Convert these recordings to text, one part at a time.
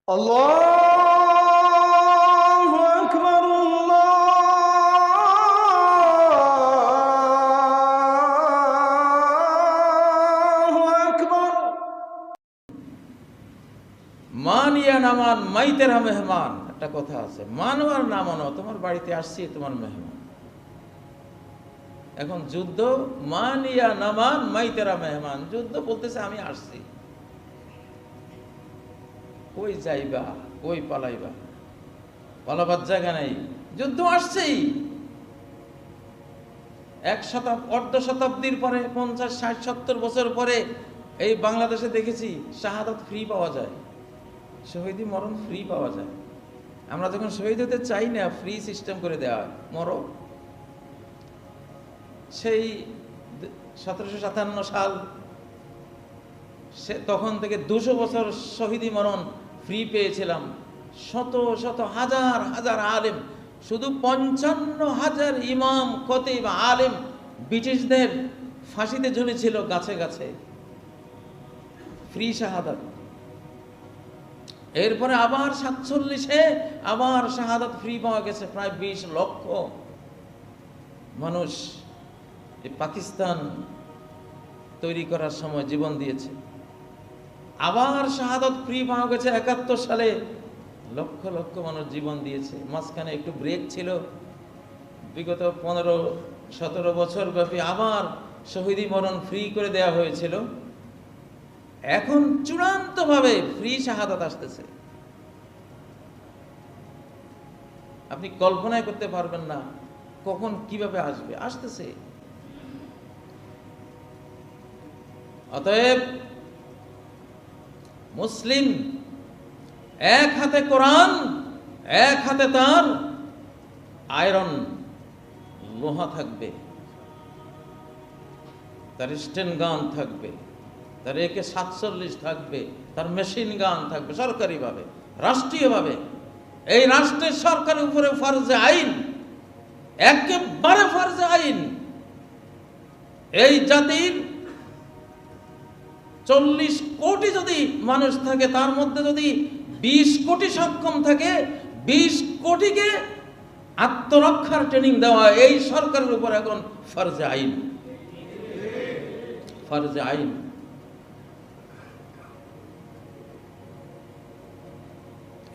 আল্লাহু আকবার, আল্লাহু আকবার। মানিয়া নামান মাইতেরা মেহমান, একটা কথা আছে, মানো আর না মানো, তোমার বাড়িতে আসছি তোমার মেহমান। এখন যুদ্ধ, মানিয়া নামান মাইতেরা মেহমান, যুদ্ধ বলতেছে আমি আসছি, কই যাইবা, কই পালাইবা, পালাবার জায়গা নাই, যুদ্ধ আসছেই। অর্ধ শতাব্দীর পরে, 50, 60, 70 বছর পরে এই বাংলাদেশে দেখেছি শাহাদাত ফ্রি পাওয়া যায়, শহীদি মরণ ফ্রি পাওয়া যায়। আমরা যখন শহীদ হতে চাই না, ফ্রি সিস্টেম করে দেওয়া হয়, মরো। সেই 1757 সাল, তখন থেকে 200 বছর শহীদি মরণ ফ্রি পেয়েছিলাম। শত শত হাজার হাজার আলেম, শুধু 55,000 ইমাম, খতিব, আলেম ব্রিটিশদের ফাঁসিতে ঝুলেছিল গাছে গাছে, ফ্রি শাহাদাত। এরপরে আবার 47-এ আবার শাহাদাত ফ্রি পাওয়া গেছে, প্রায় 20 লক্ষ মানুষ এই পাকিস্তান তৈরি করার সময় জীবন দিয়েছে। আবার শাহাদাত ফ্রি পাওয়া গেছে 71 সালে, লক্ষ লক্ষ মানুষ জীবন দিয়েছে। মাঝখানে একটু ব্রেক ছিল, বিগত 15-17 বছর ব্যাপী আবার শহীদি মরণ ফ্রি করে দেওয়া হয়েছিল। এখন চূড়ান্তভাবে ফ্রি শাহাদাত আসতেছে, আপনি কল্পনাই করতে পারবেন না কখন কিভাবে আসবে, আসতেছে। অতএব মুসলিম এক হাতে কোরআন, এক হাতে তার আয়রন লোহা থাকবে, তার স্টেন গান থাকবে, তার AK-47 থাকবে, তার মেশিন গান থাকবে, সরকারিভাবে, রাষ্ট্রীয়ভাবে। এই রাষ্ট্রের সরকারের উপরে ফরজে আইন, একেবারে ফরজে আইন। এই জাতির 40 কোটি যদি মানুষ থাকে, তার মধ্যে যদি 20 কোটি সক্ষম থাকে, 20 কোটিকে আত্মরক্ষার ট্রেনিং দেওয়া এই সরকারের উপর এখন ফরজে আইন, ফরজে আইন।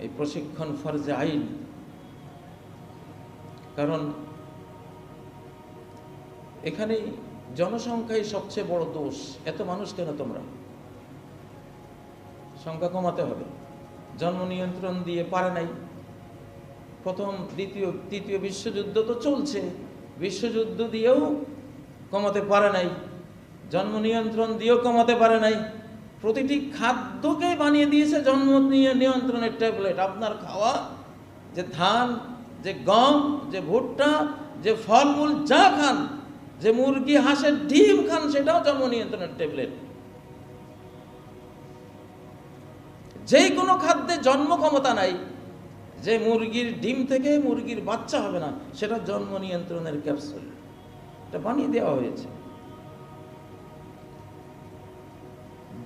এই প্রশিক্ষণ ফরজে আইন। কারণ এখানে জনসংখ্যাই সবচেয়ে বড় দোষ। এত মানুষ কেন তোমরা? সংখ্যা কমাতে হবে। জন্ম নিয়ন্ত্রণ দিয়ে পারে নাই, প্রথম দ্বিতীয় তৃতীয় বিশ্বযুদ্ধ তো চলছে, বিশ্বযুদ্ধ দিয়েও কমাতে পারে নাই, জন্ম নিয়ন্ত্রণ দিয়েও কমাতে পারে নাই। প্রতিটি খাদ্যকে বানিয়ে দিয়েছে জন্ম নিয়ন্ত্রণের ট্যাবলেট। আপনার খাওয়া, যে ধান, যে গম, যে ভুট্টা, যে ফলমূল যা খান, যে মুরগি হাঁসের ডিম খান, সেটাও জন্ম নিয়ন্ত্রণের ট্যাবলেট। যে কোনো খাদ্যে জন্ম ক্ষমতা নাই, যে মুরগির ডিম থেকে মুরগির বাচ্চা হবে না, সেটা জন্ম নিয়ন্ত্রণের ক্যাপসুল, এটা বানিয়ে দেওয়া হয়েছে।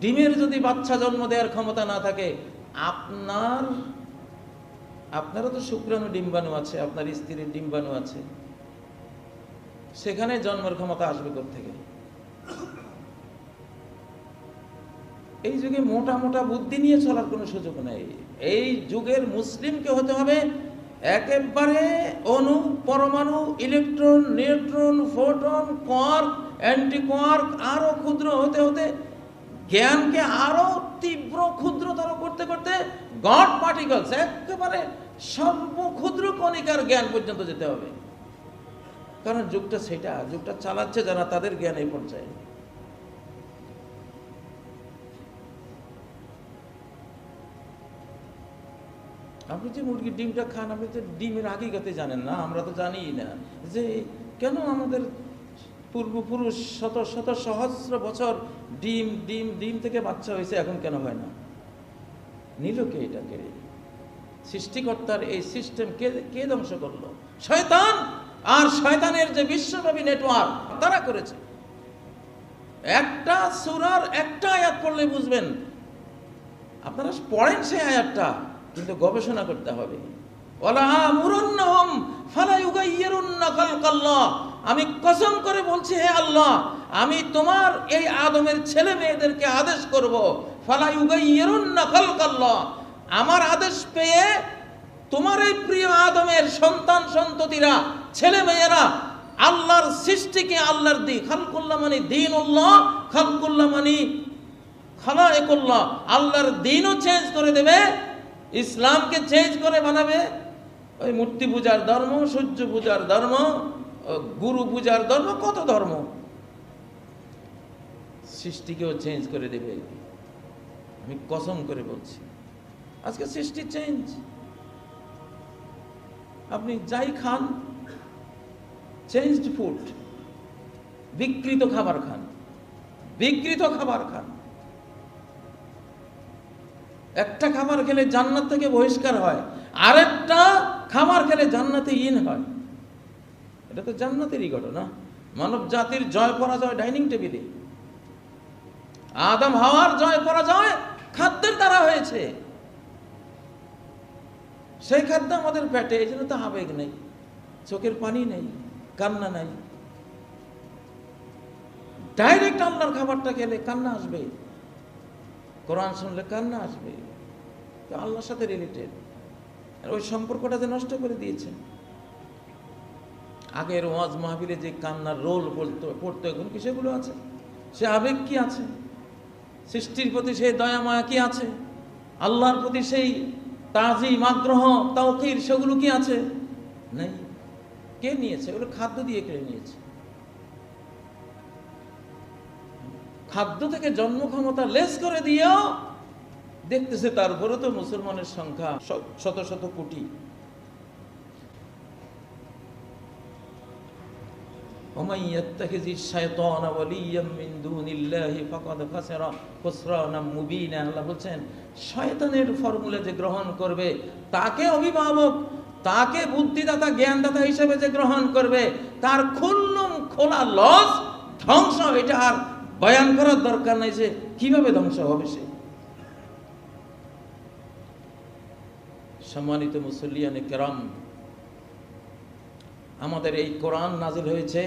ডিমের যদি বাচ্চা জন্ম দেওয়ার ক্ষমতা না থাকে, আপনারও তো শুক্রাণু ডিম্বাণু আছে, আপনার স্ত্রীর ডিম্বাণু আছে, সেখানে জন্মের ক্ষমতা আসবে কোত্থেকে? এই যুগে মোটা মোটা বুদ্ধি নিয়ে চলার কোনো সুযোগ নেই। এই যুগের মুসলিমকে হতে হবে একেবারে অণু, পরমাণু, electron, neutron, photon, quark, anti quark, আরো ক্ষুদ্র হতে হতে জ্ঞানকে আরো তীব্র ক্ষুদ্রতর করতে করতে গড পার্টিকলস, একেবারে সর্বক্ষুদ্র কণিকার জ্ঞান পর্যন্ত যেতে হবে। কারণ যুগটা সেটা, যুগটা চালাচ্ছে যারা, তাদের জ্ঞান এই পর্যায়ে। আপনি যে মুরগির ডিমটা খান, আপনি তো ডিমের হাকিকতে জানেন না, আমরা তো জানিই না যে কেন আমাদের পূর্বপুরুষ শত শত সহস্র বছর ডিম ডিম ডিম থেকে বাচ্চা হয়েছে, এখন কেন হয় না? নিল কে এটাকে? সৃষ্টিকর্তার এই সিস্টেম কে ধ্বংস করলো? শয়তান। আর শয়তানের যে বিশ্বব্যাপী নেটওয়ার্ক, তারা করেছে। একটা সূরার একটা আয়াত পড়লে বুঝবেন, আপনারা পড়েন সেই আয়াতটা, কিন্তু গবেষণা করতে হবে। ওয়ালা আমুরুন্নাহুম ফালা ইউগাইয়িরুন্না খালকাল্লাহ, আমি কসম করে বলছি হে আল্লাহ, আমি তোমার এই আদমের ছেলে মেয়েদেরকে আদেশ করব, ফালা ইউগাইয়িরুন্না খালকাল্লাহ, আমার আদেশ পেয়ে তোমার এই প্রিয় আদমের সন্তান সন্ততিরা, ছেলে মেয়েরা আল্লাহর সৃষ্টিকে, আল্লাহর দিন, খালকুল্লাহ মানে দীনুল্লাহ, খালকুল্লাহ মানে খালায়েকুল্লাহ, আল্লাহর দিনও চেঞ্জ করে দেবে, ইসলামকে চেঞ্জ করে বানাবে। ওই মূর্তি পূজার ধর্ম, সূর্য পূজার ধর্ম, গুরু পূজার ধর্ম, কত ধর্ম, সৃষ্টিকেও চেঞ্জ করে দেবে, আমি কসম করে বলছি। আজকে সৃষ্টি চেঞ্জ, আপনি যাই খান চেঞ্জড ফুড, বিকৃত খাবার খান, বিকৃত খাবার খান। একটা খাবার খেলে জান্নাত থেকে বহিষ্কার হয়, আরেকটা খাবার খেলে জান্নাতে ইন হয়। এটা তো জান্নাতেরই ঘটনা। মানব জাতির জয় পরাজয় ডাইনিং টেবিলে, আদম হাওয়ার জয় পরাজয় খাদ্যের দ্বারা হয়েছে। সেই খাদ্য আমাদের পেটে, এই জন্য তো আবেগ নেই, চোখের পানি নেই, কান্না নাই। ডাইরেক্ট আল্লাহর খাবারটা খেলে কান্না আসবে, কোরআন শুনলে কান্না আসবে, তো আল্লাহর সাথে রিলেটেড। ওই সম্পর্কটা যে নষ্ট করে দিয়েছে। আগের ওয়াজ মাহফিলে যে কান্নার রোল পড়তো, এখন কি সেগুলো আছে? সে আবেগ কি আছে? সৃষ্টির প্রতি সেই দয়া মায়া কি আছে? আল্লাহর প্রতি সেই তাজিম, আগ্রহ, তাওকির, সেগুলো কি আছে? নেই। কে নিয়েছে? ওগুলো খাদ্য দিয়ে কেড়ে নিয়েছে। খাদ্য থেকে জন্ম ক্ষমতা লেস করে দিয়েও দেখতেছে তারপরে তো মুসলমানের সংখ্যা শত শত কোটি। ومن يتخذ الشيطان وليا من دون الله فقد خسر خسرانا مبينا। আল্লাহ বলছেন, শয়তানের ফর্মুলা যে গ্রহণ করবে, তাকে অভিভাবক, তাকে বুদ্ধিদাতা, জ্ঞানদাতা হিসেবে যে গ্রহণ করবে, তার খুল্লুম খোলা লস, ধ্বংস। এটা আর বয়ান করার দরকার নাই যে কিভাবে ধ্বংস হবে সে। সম্মানিত মুসল্লিয়ানে কেরাম, আমাদের এই কোরআন নাজিল হয়েছে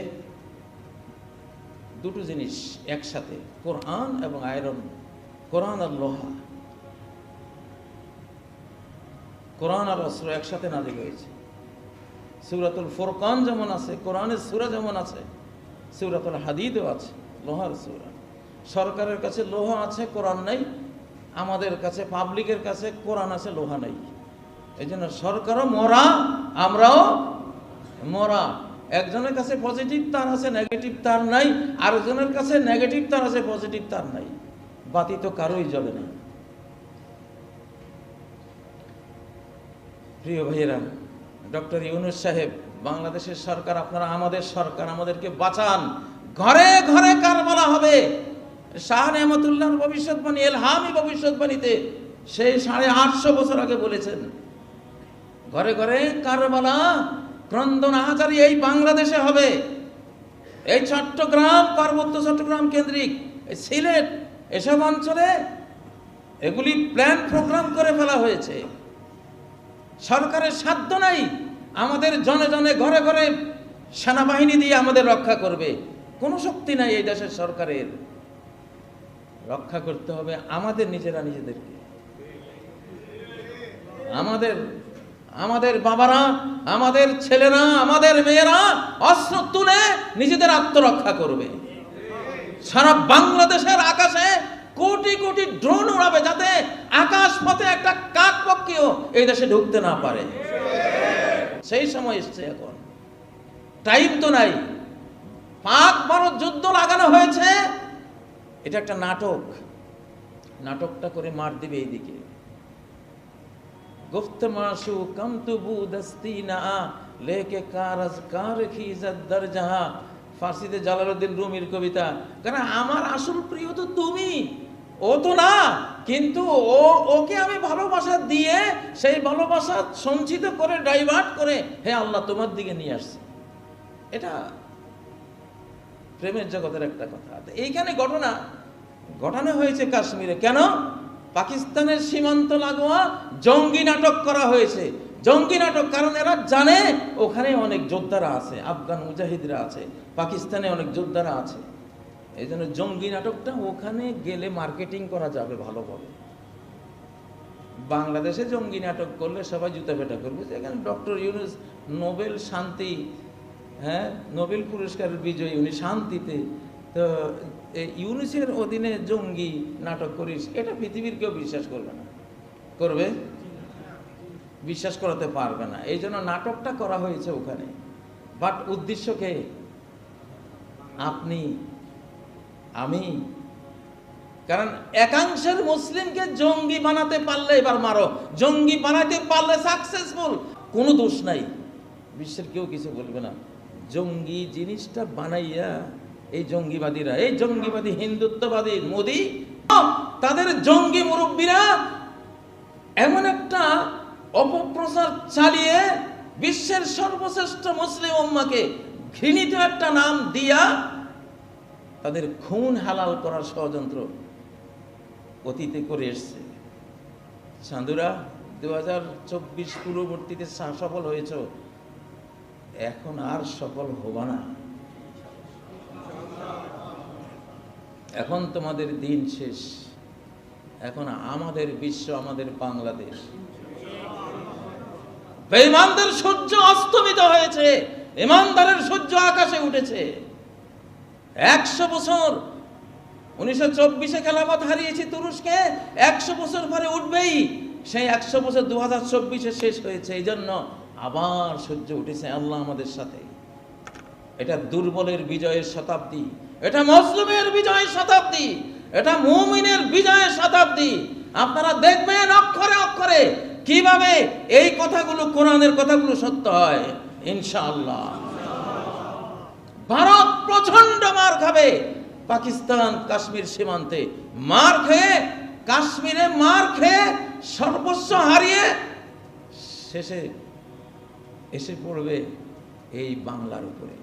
দুটো জিনিস একসাথে, কোরআন এবং আয়রন, কোরআন আর লোহা, কোরআন আর অস্ত্র একসাথে নাজিল হয়েছে। সূরাতুল ফুরকান যেমন আছে, কোরআনের সূরা যেমন আছে, সূরাতুল হাদিদও আছে, লোহার সূরা। সরকারের কাছে লোহা আছে, কোরআন নাই। আমাদের কাছে, পাবলিকের কাছে কোরআন আছে, লোহা নাই। এই জন্য সরকারও মরা, আমরাও মরা। একজনের কাছে পজিটিভ তার আছে, নেগেটিভ তার নাই। আরেকজনের কাছে নেগেটিভ তার আছে, পজিটিভ তার নাই। বাতি তো কারোই জ্বলে না। প্রিয় ভাইয়েরা, ডক্টর ইউনূস সাহেব, বাংলাদেশের সরকার, আপনারা আমাদের সরকার, আমাদেরকে বাঁচান। ঘরে ঘরে কারবালা হবে। শাহ নেয়ামতুল্লাহর ভবিষ্যৎবাণী, এলহামি ভবিষ্যৎবাণীতে সেই 850 বছর আগে বলেছেন, ঘরে ঘরে কারবালা, ক্রন্দন আহাজারি এই বাংলাদেশে হবে। এই চট্টগ্রাম, পার্বত্য চট্টগ্রাম কেন্দ্রিক, সিলেট, এসব অঞ্চলে এগুলি প্ল্যান প্রোগ্রাম করে ফেলা হয়েছে। সরকারের সাধ্য নাই আমাদের জনে জনে, ঘরে ঘরে সেনাবাহিনী দিয়ে আমাদের রক্ষা করবে। কোনো শক্তি নাই এই দেশের সরকারের। রক্ষা করতে হবে আমাদের নিজেরা নিজেদেরকে। আমাদের বাবারা, আমাদের ছেলেরা, আমাদের মেয়েরা অস্ত্র তুলে নিজেদের আত্মরক্ষা করবে। সারা বাংলাদেশের আকাশে কোটি কোটি ড্রোন উড়াবে, যাতে আকাশ পথে একটা কাক পক্ষীও এই দেশে ঢুকতে না পারে। সেই সময় এসছে এখন, টাইম তো নাই। পাক ভারত যুদ্ধ লাগানো হয়েছে, এটা একটা নাটক। নাটকটা করে মার দিবে এইদিকে। গুফতমাশু কামতুবু দস্তিনা লেকে কারজ কার কি ইজ্জত দরজাহা, ফার্সিতে জালালউদ্দিন রুমির কবিতা। কারণ আমার আসল প্রিয় তো তুমি, ও তো না, কিন্তু ওকে আমি ভালোবাসা দিয়ে, সেই ভালোবাসা সঞ্চিত করে, ডাইভার্ট করে, হে আল্লাহ তোমার দিকে নিয়ে আসছে। এটা প্রেমের জগতের একটা কথা। এইখানে ঘটনা ঘটানো হয়েছে কাশ্মীরে। কেন? পাকিস্তানের সীমান্ত লাগোয়া জঙ্গি নাটক করা হয়েছে। জঙ্গি নাটক কারণ এরা জানে ওখানে অনেক যোদ্ধারা আছে, আফগান মুজাহিদরা আছে, পাকিস্তানে অনেক যোদ্ধারা আছে। এই জন্য জঙ্গি নাটকটা ওখানে গেলে মার্কেটিং করা যাবে ভালোভাবে। বাংলাদেশে জঙ্গি নাটক করলে সবাই জুতা পেটা করবে, যেখানে ডক্টর ইউনূস নোবেল শান্তি, নোবেল পুরস্কারের বিজয়ী, উনি শান্তিতে। তো ইউনূসের অধীনে জঙ্গি নাটক করিস, এটা পৃথিবীর কেউ বিশ্বাস করবে না। করবে? বিশ্বাস করাতে পারবে না। এই জন্য নাটকটা করা হয়েছে ওখানে। বাট উদ্দেশ্যকে আপনি আমি, কারণ একাংশের মুসলিমকে জঙ্গি বানাতে পারলে এবার মারো, জঙ্গি বানাতে পারলে সাকসেসফুল, কোনো দোষ নাই, বিশ্বের কেউ কিছু বলবে না। জঙ্গি জিনিসটা বানাইয়া এই জঙ্গিবাদীরা, এই জঙ্গিবাদী হিন্দুত্ববাদী মোদি, তাদের জঙ্গি মুরব্বীরা এমন একটা অপপ্রচার চালিয়ে বিশ্বের সর্বশ্রেষ্ঠ মুসলিম উম্মাকে ঘৃণিত একটা নাম দিয়া তাদের খুন হালাল করার ষড়যন্ত্র অতীতে করে এসছে। সাধুরা 2024 পূর্ববর্তীতে সফল হয়েছ, এখন আর সফল হবা না। এখন তোমাদের দিন শেষ। এখন আমাদের বিশ্ব, আমাদের বাংলাদেশ। বেঈমানদের সূর্য অস্তমিত হয়েছে, ইমানদারের সূর্য আকাশে উঠেছে। 100 বছর 1924-এ খেলাফত হারিয়েছি তুরস্কে, 100 বছর পরে উঠবেই। সেই 100 বছর 2024-এ শেষ হয়েছে। এই জন্য আবার সূর্য উঠেছে আল্লাহ আমাদের সাথে। এটা দুর্বলের বিজয়ের শতাব্দী, এটা মুসলিমের বিজয়ের শতাব্দী, এটা মুমিনের বিজয়ের শতাব্দী। আপনারা দেখবেন অক্ষরে অক্ষরে কিভাবে এই কথাগুলো, কোরআনের কথাগুলো সত্য হয় ইনশাআল্লাহ। ভারত প্রচন্ড মার খাবে পাকিস্তান কাশ্মীর সীমান্তে, মার খেয়ে কাশ্মীরে মার খেয়ে সর্বস্ব হারিয়ে শেষে এসে পড়বে এই বাংলার উপরে।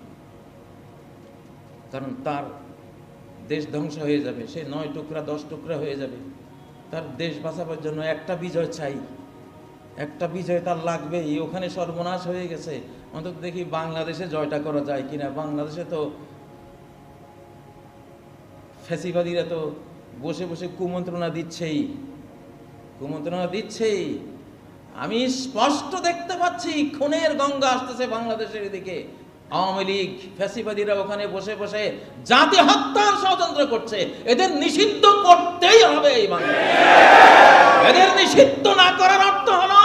কারণ তার দেশ ধ্বংস হয়ে যাবে, সে 9 টুকরা 10 টুকরা হয়ে যাবে। তার দেশ বাঁচাবার জন্য একটা বিজয় চাই, একটা বিজয় তার লাগবেই। ওখানে সর্বনাশ হয়ে গেছে, অন্তত দেখি বাংলাদেশে জয়টা করা যায় কিনা। বাংলাদেশে তো ফ্যাসিবাদীরা তো বসে বসে কুমন্ত্রণা দিচ্ছেই, কুমন্ত্রণা দিচ্ছেই। আমি স্পষ্ট দেখতে পাচ্ছি খুনের গঙ্গা আসতেছে বাংলাদেশের দিকে। আওয়ামী লীগ ফ্যাসিবাদীরা ওখানে বসে বসে জাতি হত্যার ষড়যন্ত্র করছে। এদের নিষিদ্ধ করতেই হবে এই বাংলাদেশে। এদের নিষিদ্ধ না করার অর্থ হলো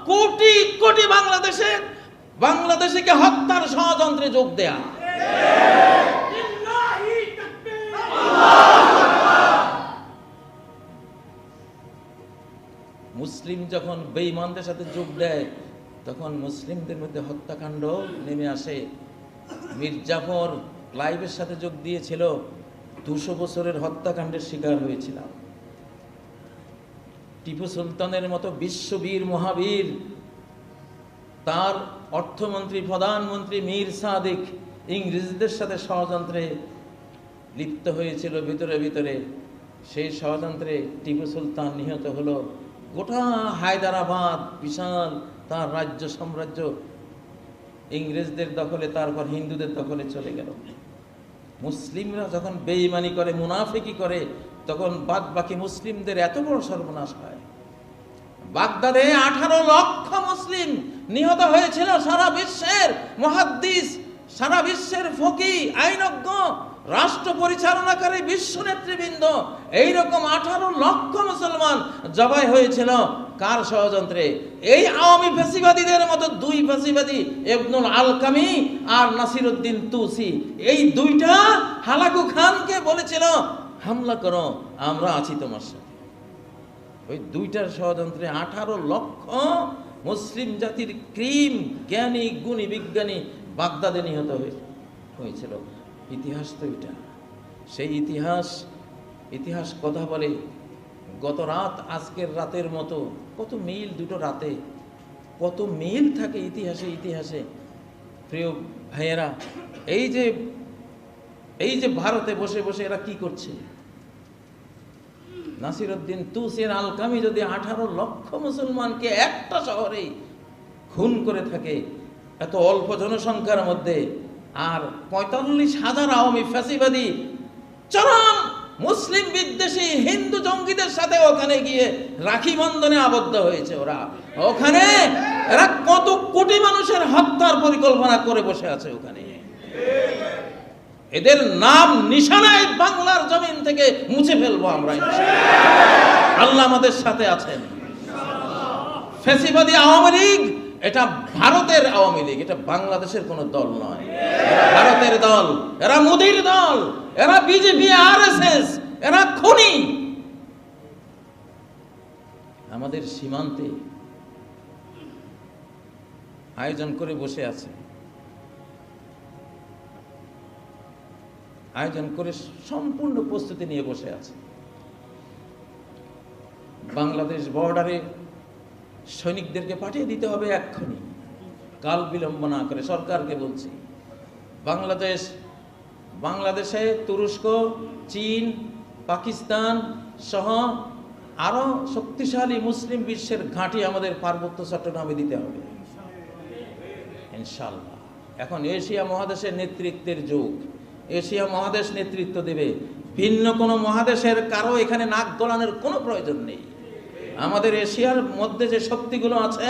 কোটি কোটি বাংলাদেশিকে হত্যার ষড়যন্ত্রে যোগ দেয়া। মুসলিম যখন বেঈমানদের সাথে যোগ দেয় তখন মুসলিমদের মধ্যে হত্যাকাণ্ড নেমে আসে। মীর জাফর ক্লাইভের সাথে যোগ দিয়েছিল, 200 বছরের হত্যাকাণ্ডের শিকার হয়েছিলাম। টিপু সুলতানের মতো বিশ্ববীর মহাবীর, তার অর্থমন্ত্রী প্রধানমন্ত্রী মীর সাদিক ইংরেজদের সাথে ষড়যন্ত্রে লিপ্ত হয়েছিল ভিতরে ভিতরে। সেই ষড়যন্ত্রে টিপু সুলতান নিহত হলো। গোটা হায়দ্রাবাদ বিশাল তার রাজ্য সাম্রাজ্য ইংরেজদের দখলে, তারপর হিন্দুদের দখলে চলে গেল। মুসলিমরা যখন বেঈমানি করে, মুনাফিকি করে, তখন বাদ বাকি মুসলিমদের এত বড় সর্বনাশ হয়। বাগদাদে 18 লক্ষ মুসলিম নিহত হয়েছিল। সারা বিশ্বের মুহাদ্দিস, সারা বিশ্বের ফকিহ, আইনজ্ঞ, রাষ্ট্র পরিচালনাকারী বিশ্ব নেতৃবৃন্দ, এইরকম 18 লক্ষ মুসলমান জবাই হয়েছিল। কার ষড়যন্ত্রে? এই আওয়ামী ফ্যাসিবাদীদের মতো 2 ফ্যাসিবাদী, ইবনুল আলকামি আর নাসিরউদ্দিন তুসি, এই 2টা হালাকু খানকে বলেছিল হামলা করো, আমরা আছি তোমার সাথে। ওই 2টার ষড়যন্ত্রে 18 লক্ষ মুসলিম জাতির ক্রিম জ্ঞানী গুণী বিজ্ঞানী বাগদাদে নিহত হয়েছিল। ইতিহাস তো এটা। সেই ইতিহাস কথা বলে। গত রাত আজকের রাতের মতো কত মিল, 2টো রাতে কত মিল থাকে ইতিহাসে। প্রিয় ভাইয়েরা, এই যে ভারতে বসে বসে এরা কি করছে? নাসিরউদ্দিন তুসির আলকামি যদি 18 লক্ষ মুসলমানকে একটা শহরেই খুন করে থাকে, এত অল্প জনসংখ্যার মধ্যে, আর 45,000 আওয়ামী ফ্যাসিবাদী চরম মুসলিম বিদ্বেষী হিন্দু জঙ্গিদের সাথে ওখানে গিয়ে রাখি বন্ধনে আবদ্ধ হয়েছে। ওরা ওখানে এরা কত কোটি মানুষের হত্যার পরিকল্পনা করে বসে আছে ওখানে। এদের নাম নিশানায় বাংলার জমিন থেকে মুছে ফেলবো আমরা ইনশাআল্লাহ। আল্লাহ আমাদের সাথে আছেন। ফ্যাসিবাদী আওয়ামী লীগ এটা ভারতের আওয়ামী লীগ, এটা বাংলাদেশের কোনো দল নয়। এরা ভারতের দল, এরা মোদির দল, এরা বিজেপি আরএসএস, এরা খুনি। আমাদের সীমান্তে আয়োজন করে বসে আছে, আয়োজন করে সম্পূর্ণ প্রস্তুতি নিয়ে বসে আছে। বাংলাদেশ বর্ডারে সৈনিকদেরকে পাঠিয়ে দিতে হবে এক্ষুনি, কাল বিলম্ব না করে। সরকারকে বলছি, বাংলাদেশে তুরস্ক, চীন, পাকিস্তান সহ আরো শক্তিশালী মুসলিম বিশ্বের ঘাঁটি আমাদের পার্বত্য চট্টগ্রামে দিতে হবে ইনশাআল্লাহ। এখন এশিয়া মহাদেশের নেতৃত্বের যুগ, এশিয়া মহাদেশ নেতৃত্ব দেবে, ভিন্ন কোনো মহাদেশের কারো এখানে নাক গলানোর কোনো প্রয়োজন নেই। আমাদের এশিয়ার মধ্যে যে শক্তিগুলো আছে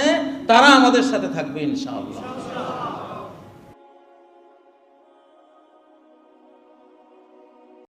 তারা আমাদের সাথে থাকবে ইনশাআল্লাহ।